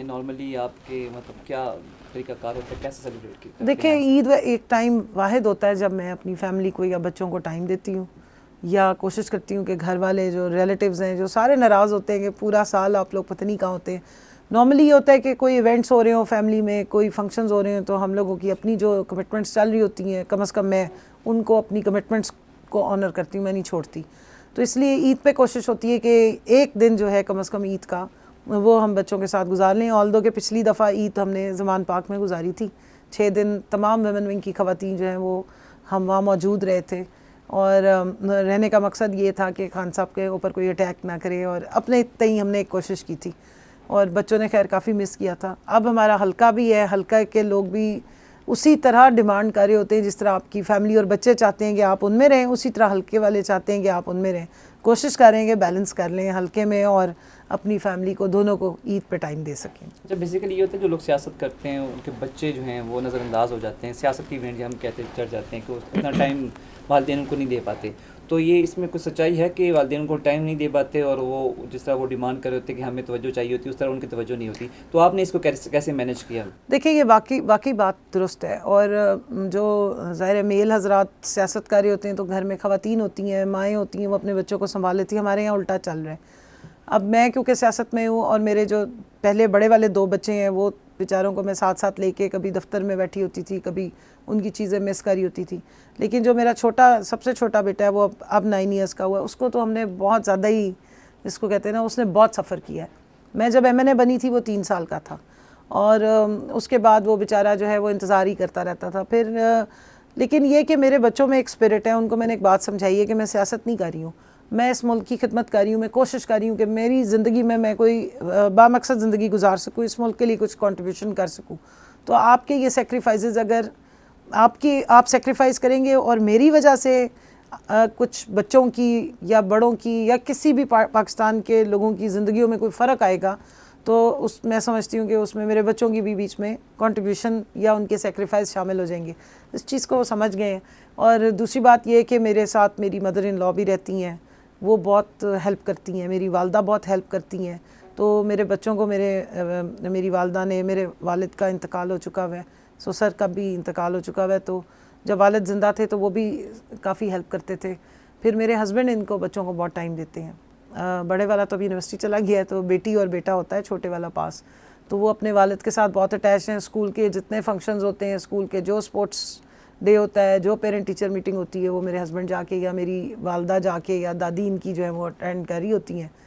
Normally آپ کے مطلب کیا طریقہ کار ہوتا ہے, کیسے سیلیبریٹ کرتے ہیں؟ دیکھیں عید ایک ٹائم واحد ہوتا ہے جب میں اپنی فیملی کو یا بچوں کو ٹائم دیتی ہوں, یا کوشش کرتی ہوں کہ گھر والے جو ریلیٹیوز ہیں جو سارے ناراض ہوتے ہیں کہ پورا سال آپ لوگ پتہ نہیں کہاں ہوتے ہیں. نارملی یہ ہوتا ہے کہ کوئی ایونٹس ہو رہے ہوں فیملی میں, کوئی فنکشنز ہو رہے ہیں, تو ہم لوگوں کی اپنی جو کمٹمنٹس چل رہی ہوتی ہیں کم از کم میں ان کو اپنی کمٹمنٹس کو آنر کرتی ہوں, میں نہیں چھوڑتی. تو اس لیے عید پہ کوشش ہوتی ہے کہ ایک دن جو ہے کم از کم عید کا وہ ہم بچوں کے ساتھ گزار لیں. آلدو کہ پچھلی دفعہ عید ہم نے زمان پاک میں گزاری تھی, 6 دن تمام ویمن ونگ کی خواتین جو ہیں وہ ہم وہاں موجود رہے تھے, اور رہنے کا مقصد یہ تھا کہ خان صاحب کے اوپر کوئی اٹیک نہ کرے, اور اپنے تئیں ہم نے ایک کوشش کی تھی, اور بچوں نے خیر کافی مس کیا تھا. اب ہمارا حلقہ بھی ہے, حلقہ کے لوگ بھی اسی طرح ڈیمانڈ کر رہے ہوتے ہیں جس طرح آپ کی فیملی اور بچے چاہتے ہیں کہ آپ ان میں رہیں, اسی طرح حلقے والے چاہتے ہیں کہ آپ ان میں رہیں. کوشش کر رہے ہیں کہ بیلنس کر لیں حلقے میں اور اپنی فیملی کو, دونوں کو عید پہ ٹائم دے سکیں. اچھا, بیسیکلی یہ ہوتا ہے جو لوگ سیاست کرتے ہیں ان کے بچے جو ہیں وہ نظر انداز ہو جاتے ہیں, سیاست کی ایونٹ ہم کہتے ہیں چڑھ جاتے ہیں کہ اتنا ٹائم والدین ان کو نہیں دے پاتے. تو یہ اس میں کچھ سچائی ہے کہ والدین ان کو ٹائم نہیں دے پاتے, اور وہ جس طرح وہ ڈیمانڈ کر رہے ہوتے ہیں کہ ہمیں توجہ چاہیے ہوتی ہے اس طرح ان کی توجہ نہیں ہوتی, تو آپ نے اس کو کیسے مینیج کیا؟ دیکھیں یہ واقعی بات درست ہے, اور جو ظاہر میل حضرات سیاست کاری ہوتے ہیں تو گھر میں خواتین ہوتی ہیں, مائیں ہوتی ہیں, وہ اپنے بچوں کو سنبھال لیتی ہیں. ہمارے یہاں الٹا چل رہا ہے. اب میں کیونکہ سیاست میں ہوں, اور میرے جو پہلے بڑے والے 2 بچے ہیں وہ بیچاروں کو میں ساتھ ساتھ لے کے کبھی دفتر میں بیٹھی ہوتی تھی, کبھی ان کی چیزیں مس کری ہوتی تھی. لیکن جو میرا سب سے چھوٹا بیٹا ہے وہ اب 9 ایئرس کا ہوا ہے, اس کو تو ہم نے بہت زیادہ ہی, جس کو کہتے ہیں نا, اس نے بہت سفر کیا ہے. میں جب MNA بنی تھی وہ 3 سال کا تھا, اور اس کے بعد وہ بیچارہ جو ہے وہ انتظار ہی کرتا رہتا تھا. پھر لیکن یہ کہ میرے بچوں میں ایک اسپرٹ ہے, ان کو میں نے ایک بات سمجھائی ہے کہ میں سیاست نہیں کر رہی ہوں, میں اس ملک کی خدمت کر رہی ہوں. میں کوشش کر رہی ہوں کہ میری زندگی میں کوئی بامقصد زندگی گزار سکوں, اس ملک کے لیے کچھ کنٹریبیوشن کر سکوں. تو آپ کے یہ سیکریفائسز اگر آپ سیکریفائز کریں گے اور میری وجہ سے کچھ بچوں کی یا بڑوں کی یا کسی بھی پاکستان کے لوگوں کی زندگیوں میں کوئی فرق آئے گا, تو میں سمجھتی ہوں کہ اس میں میرے بچوں کی بھی بیچ میں کنٹریبیوشن یا ان کے سیکریفائس شامل ہو جائیں گے. اس چیز کو وہ سمجھ گئے ہیں. اور دوسری بات یہ کہ میرے ساتھ میری مدر ان لا بھی رہتی ہیں, وہ بہت ہیلپ کرتی ہیں, میری والدہ بہت ہیلپ کرتی ہیں. تو میرے بچوں کو میری والدہ نے, میرے والد کا انتقال ہو چکا ہوا ہے, سسر کا بھی انتقال ہو چکا ہوا ہے, تو جب والد زندہ تھے تو وہ بھی کافی ہیلپ کرتے تھے. پھر میرے ہسبینڈ ان کو بچوں کو بہت ٹائم دیتے ہیں. بڑے والا تو ابھی یونیورسٹی چلا گیا ہے, تو بیٹی اور بیٹا ہوتا ہے, چھوٹے والا پاس, تو وہ اپنے والد کے ساتھ بہت اٹیچ ہیں. اسکول کے جتنے فنکشنز ہوتے ہیں, اسکول کے جو اسپورٹس ڈے ہوتا ہے, جو پیرنٹ ٹیچر میٹنگ ہوتی ہے, وہ میرے ہسبینڈ جا کے یا میری والدہ جا کے یا دادی ان کی جو ہے وہ اٹینڈ کر رہی ہوتی ہیں.